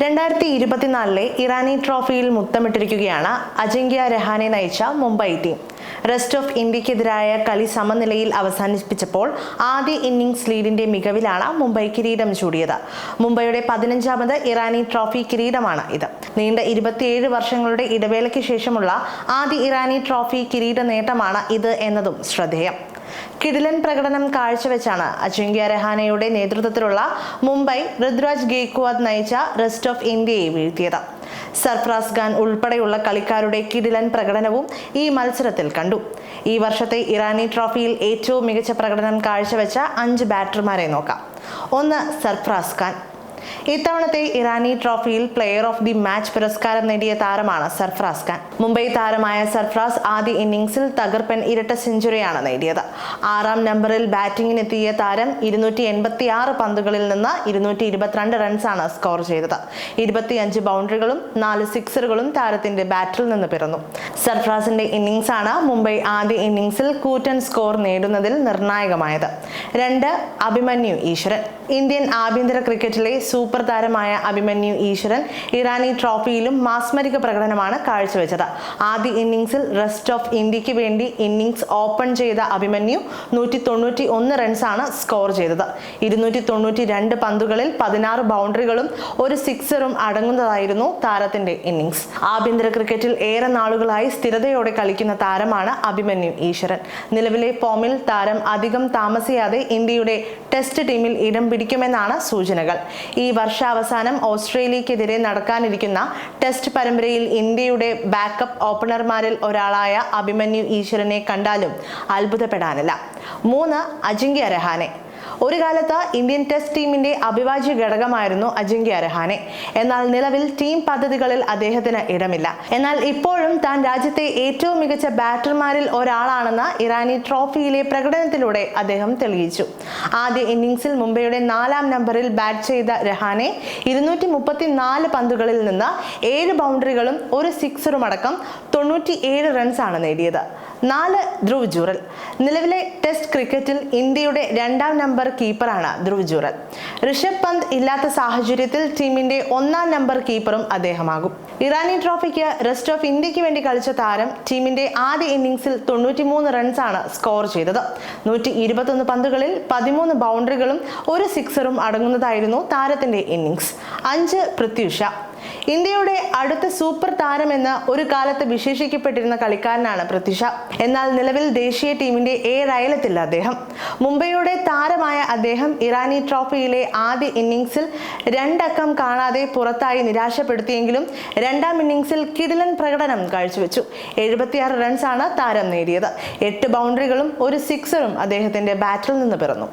2024 ഇറാനി ട്രോഫിയിൽ മുത്തമിട്ടിരിക്കുകയാണ് അജിങ്ക്യ രഹാനെ നയിച്ച Mumbai team. Rest of ഇന്ത്യക്കെതിരായ കളി സമനിലയിൽ അവസാനിപ്പിച്ചപ്പോൾ ആദ്യ ഇന്നിംഗ്സ് ലീഡിന്റെ മികവിലാണ് മുംബൈ കിരീടം ചൂടിയത്. മുംബൈയുടെ 15ാമത് ഇറാനി ട്രോഫി കിരീടമാണ് ഇത്. നീണ്ട 27 വർഷങ്ങളുടെ ഇടവേളയ്ക്ക് ശേഷമുള്ള ആദ്യ ഇറാനി ട്രോഫി കിരീട നേട്ടമാണ് ഇത് എന്നതും ശ്രദ്ധേയം. കിടിലൻ പ്രകടനം കാഴ്ചവെച്ചാണ് അജിങ്ക്യ രഹാനെയുടെ നേതൃത്വത്തിലുള്ള മുംബൈ ഋതുരാജ് ഗെയ്ക്വാദ് നയിച്ച റെസ്റ്റ് ഓഫ് ഇന്ത്യയെ വീഴ്ത്തിയത്. സർഫറാസ് ഖാൻ ഉൾപ്പെടെയുള്ള കളിക്കാരുടെ കിടിലൻ പ്രകടനവും ഈ മത്സരത്തിൽ കണ്ടു. ഈ വർഷത്തെ ഇറാനി ട്രോഫിയിൽ ഏറ്റവും മികച്ച പ്രകടനം കാഴ്ചവെച്ച 5 ബാറ്റർമാരെ നോക്കാം. 1. സർഫറാസ് ഖാൻ. ഇത്തവണത്തെ ഇറാനി ട്രോഫിയിൽ പ്ലെയർ ഓഫ് ദി മാച്ച് പുരസ്കാരം നേടിയ താരമാണ് സർഫറാസ് ഖാൻ. മുംബൈ താരമായ സർഫറാസ് ആദ്യ ഇന്നിംഗ്സിൽ തകർപ്പൻ ഇരട്ട സെഞ്ചുറിയാണ് നേടിയത്. 6ാം നമ്പറിൽ ബാറ്റിംഗിനെത്തിയ താരം 286 പന്തുകളിൽ നിന്ന് 222 റൺസാണ് സ്കോർ ചെയ്തത്. 25 ബൗണ്ടറികളും 4 സിക്സറുകളും താരത്തിന്റെ ബാറ്റിൽ നിന്ന് പിറന്നു. സർഫറാസിന്റെ ഇന്നിംഗ്സാണ് മുംബൈ ആദ്യ ഇന്നിംഗ്സിൽ കൂറ്റൻ സ്കോർ നേടുന്നതിൽ നിർണായകമായത്. 2. അഭിമന്യു ഈശ്വരൻ. ഇന്ത്യൻ ആഭ്യന്തര ക്രിക്കറ്റിലെ സൂപ്പർ താരമായ അഭിമന്യു ഈശ്വരൻ ഇറാനി ട്രോഫിയിലും മാസ്മരിക പ്രകടനമാണ് കാഴ്ചവെച്ചത്. ആദ്യ ഇന്നിംഗ്സിൽ റെസ്റ്റ് ഓഫ് ഇന്ത്യക്ക് വേണ്ടി ഇന്നിംഗ്സ് ഓപ്പൺ ചെയ്ത അഭിമന്യു 191 റൺസാണ് സ്കോർ ചെയ്തത്. 292 പന്തുകളിൽ 16 ബൗണ്ടറികളും 1 സിക്സറും അടങ്ങുന്നതായിരുന്നു താരത്തിന്റെ ഇന്നിംഗ്സ്. ആഭ്യന്തര ക്രിക്കറ്റിൽ ഏറെ നാളുകളായി സ്ഥിരതയോടെ കളിക്കുന്ന താരമാണ് അഭിമന്യു ഈശ്വരൻ. നിലവിലെ ഫോമിൽ താരം അധികം താമസിയാതെ ഇന്ത്യയുടെ ടെസ്റ്റ് ടീമിൽ ഇടം പിടിക്കുമെന്നാണ് സൂചനകൾ. ഈ വർഷാവസാനം ഓസ്ട്രേലിയക്കെതിരെ നടക്കാനിരിക്കുന്ന ടെസ്റ്റ് പരമ്പരയിൽ ഇന്ത്യയുടെ ബാക്കപ്പ് ഓപ്പണർമാരിൽ ഒരാളായ അഭിമന്യു ഈശ്വരനെ കണ്ടാലും അത്ഭുതപ്പെടാനില്ല. 3. അജിങ്ക്യ രഹാനെ. ഒരു കാലത്ത് ഇന്ത്യൻ ടെസ്റ്റ് ടീമിന്റെ അവിഭാജ്യ ഘടകമായിരുന്നു അജിങ്ക്യ രഹാനെ. എന്നാൽ നിലവിൽ ടീം പദ്ധതികളിൽ അദ്ദേഹത്തിന് ഇടമില്ല. എന്നാൽ ഇപ്പോഴും താൻ രാജ്യത്തെ ഏറ്റവും മികച്ച ബാറ്റർമാരിൽ ഒരാളാണെന്ന് ഇറാനി ട്രോഫിയിലെ പ്രകടനത്തിലൂടെ അദ്ദേഹം തെളിയിച്ചു. ആദ്യ ഇന്നിംഗ്സിൽ മുംബൈയുടെ 4ാം നമ്പറിൽ ബാറ്റ് ചെയ്ത രഹാനെ 234 പന്തുകളിൽ നിന്ന് 7 ബൗണ്ടറികളും 1 സിക്സറും അടക്കം 97 റൺസാണ് നേടിയത്. 4. ധ്രുവ് ജുറൽ. നിലവിലെ ടെസ്റ്റ് ക്രിക്കറ്റിൽ ഇന്ത്യയുടെ 2ാം നമ്പർ കീപ്പറാണ് ധ്രുവ് ജുറൽ. ഋഷഭ് പന്ത് ഇല്ലാത്ത സാഹചര്യത്തിൽ ടീമിന്റെ 1ാം നമ്പർ കീപ്പറും അദ്ദേഹമാകും. ഇറാനി ട്രോഫിക്ക് റെസ്റ്റ് ഓഫ് ഇന്ത്യക്ക് വേണ്ടി കളിച്ച താരം ടീമിന്റെ ആദ്യ ഇന്നിംഗ്സിൽ 93 റൺസാണ് സ്കോർ ചെയ്തത്. 121 പന്തുകളിൽ 13 ബൗണ്ടറികളും 1 സിക്സറും അടങ്ങുന്നതായിരുന്നു താരത്തിന്റെ ഇന്നിംഗ്സ്. 5. പൃഥ്വി ഷാ. ഇന്ത്യയുടെ അടുത്ത സൂപ്പർ താരമെന്ന് ഒരു കാലത്ത് വിശേഷിക്കപ്പെട്ടിരുന്ന കളിക്കാരനാണ് പൃഥ്വി ഷാ. എന്നാൽ നിലവിൽ ദേശീയ ടീമിന്റെ അയലത്തില്ല അദ്ദേഹം. മുംബൈയുടെ താരമായ അദ്ദേഹം ഇറാനി ട്രോഫിയിലെ ആദ്യ ഇന്നിംഗ്സിൽ 2 അക്കം കാണാതെ പുറത്തായി നിരാശപ്പെടുത്തിയെങ്കിലും 2ാം ഇന്നിംഗ്സിൽ കിടിലൻ പ്രകടനം കാഴ്ചവെച്ചു. 76 റൺസാണ് താരം നേടിയത്. 8 ബൗണ്ടറികളും 1 സിക്സറും അദ്ദേഹത്തിന്റെ ബാറ്റിൽ നിന്ന് പിറന്നു.